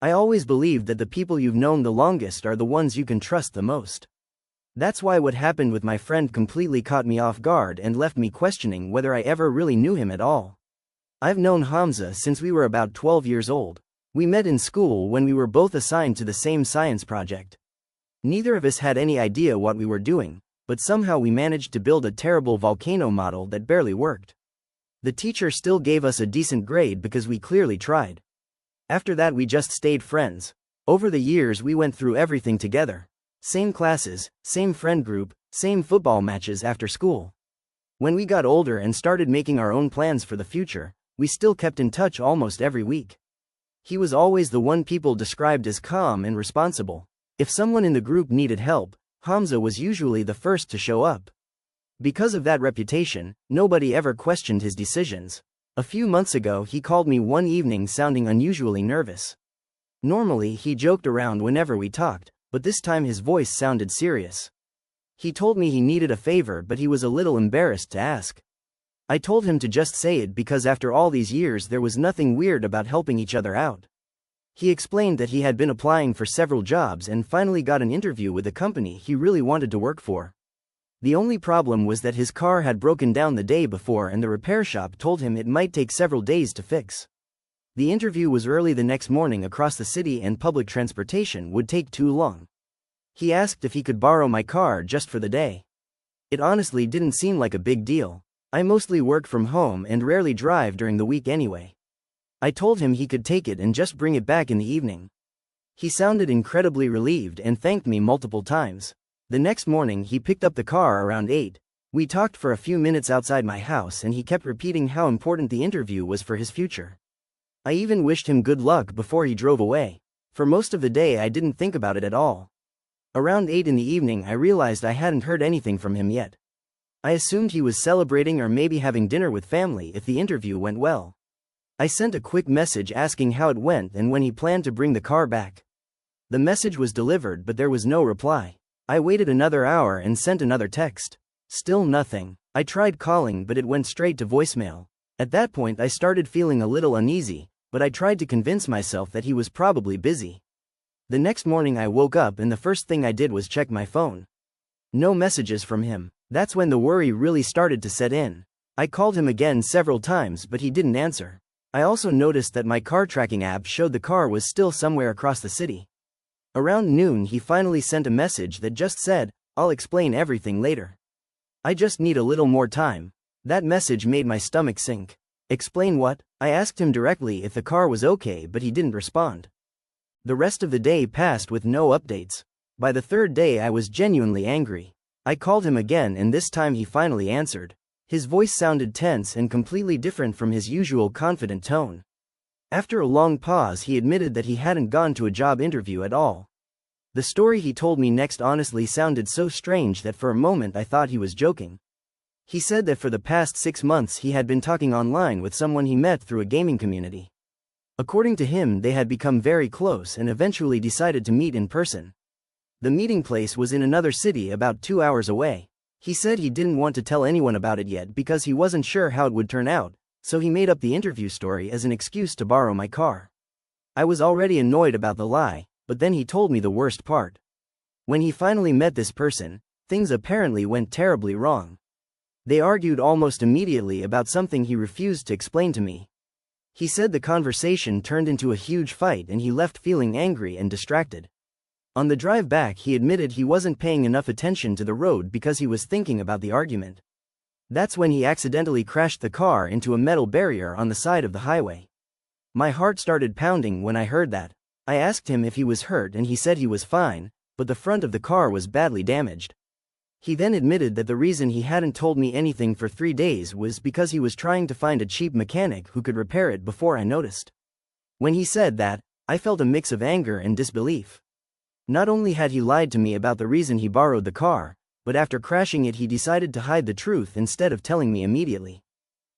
I always believed that the people you've known the longest are the ones you can trust the most. That's why what happened with my friend completely caught me off guard and left me questioning whether I ever really knew him at all. I've known Hamza since we were about 12 years old. We met in school when we were both assigned to the same science project. Neither of us had any idea what we were doing, but somehow we managed to build a terrible volcano model that barely worked. The teacher still gave us a decent grade because we clearly tried. After that we just stayed friends. Over the years we went through everything together. Same classes, same friend group, same football matches after school. When we got older and started making our own plans for the future, we still kept in touch almost every week. He was always the one people described as calm and responsible. If someone in the group needed help, Hamza was usually the first to show up. Because of that reputation, nobody ever questioned his decisions. A few months ago he called me one evening sounding unusually nervous. Normally he joked around whenever we talked, but this time his voice sounded serious. He told me he needed a favor but he was a little embarrassed to ask. I told him to just say it because after all these years there was nothing weird about helping each other out. He explained that he had been applying for several jobs and finally got an interview with a company he really wanted to work for. The only problem was that his car had broken down the day before and the repair shop told him it might take several days to fix. The interview was early the next morning across the city and public transportation would take too long. He asked if he could borrow my car just for the day. It honestly didn't seem like a big deal. I mostly work from home and rarely drive during the week anyway. I told him he could take it and just bring it back in the evening. He sounded incredibly relieved and thanked me multiple times. The next morning he picked up the car around 8. We talked for a few minutes outside my house and he kept repeating how important the interview was for his future. I even wished him good luck before he drove away. For most of the day I didn't think about it at all. Around 8 in the evening I realized I hadn't heard anything from him yet. I assumed he was celebrating or maybe having dinner with family if the interview went well. I sent a quick message asking how it went and when he planned to bring the car back. The message was delivered but there was no reply. I waited another hour and sent another text. Still nothing. I tried calling but it went straight to voicemail. At that point I started feeling a little uneasy, but I tried to convince myself that he was probably busy. The next morning I woke up and the first thing I did was check my phone. No messages from him. That's when the worry really started to set in. I called him again several times but he didn't answer. I also noticed that my car tracking app showed the car was still somewhere across the city. Around noon he finally sent a message that just said, "I'll explain everything later. I just need a little more time." That message made my stomach sink. Explain what? I asked him directly if the car was okay but he didn't respond. The rest of the day passed with no updates. By the third day I was genuinely angry. I called him again and this time he finally answered. His voice sounded tense and completely different from his usual confident tone. After a long pause he admitted that he hadn't gone to a job interview at all. The story he told me next honestly sounded so strange that for a moment I thought he was joking. He said that for the past 6 months he had been talking online with someone he met through a gaming community. According to him they had become very close and eventually decided to meet in person. The meeting place was in another city about 2 hours away. He said he didn't want to tell anyone about it yet because he wasn't sure how it would turn out, so he made up the interview story as an excuse to borrow my car. I was already annoyed about the lie, but then he told me the worst part. When he finally met this person, things apparently went terribly wrong. They argued almost immediately about something he refused to explain to me. He said the conversation turned into a huge fight and he left feeling angry and distracted. On the drive back he admitted he wasn't paying enough attention to the road because he was thinking about the argument. That's when he accidentally crashed the car into a metal barrier on the side of the highway. My heart started pounding when I heard that. I asked him if he was hurt and he said he was fine, but the front of the car was badly damaged. He then admitted that the reason he hadn't told me anything for 3 days was because he was trying to find a cheap mechanic who could repair it before I noticed. When he said that, I felt a mix of anger and disbelief. Not only had he lied to me about the reason he borrowed the car, but after crashing it he decided to hide the truth instead of telling me immediately.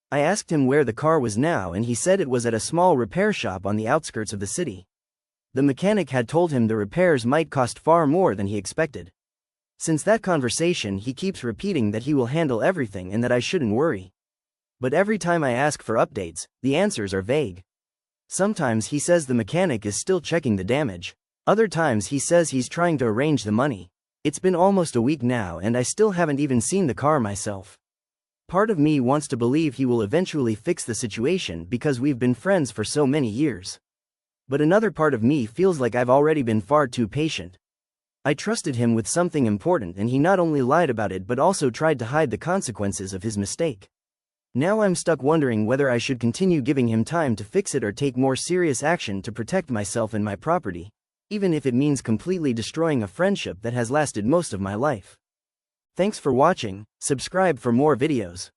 I asked him where the car was now and he said it was at a small repair shop on the outskirts of the city. The mechanic had told him the repairs might cost far more than he expected. Since that conversation he keeps repeating that he will handle everything and that I shouldn't worry. But every time I ask for updates, the answers are vague. Sometimes he says the mechanic is still checking the damage. Other times he says he's trying to arrange the money. It's been almost a week now and I still haven't even seen the car myself. Part of me wants to believe he will eventually fix the situation because we've been friends for so many years. But another part of me feels like I've already been far too patient. I trusted him with something important and he not only lied about it but also tried to hide the consequences of his mistake. Now I'm stuck wondering whether I should continue giving him time to fix it or take more serious action to protect myself and my property, even if it means completely destroying a friendship that has lasted most of my life. Thanks for watching, subscribe for more videos.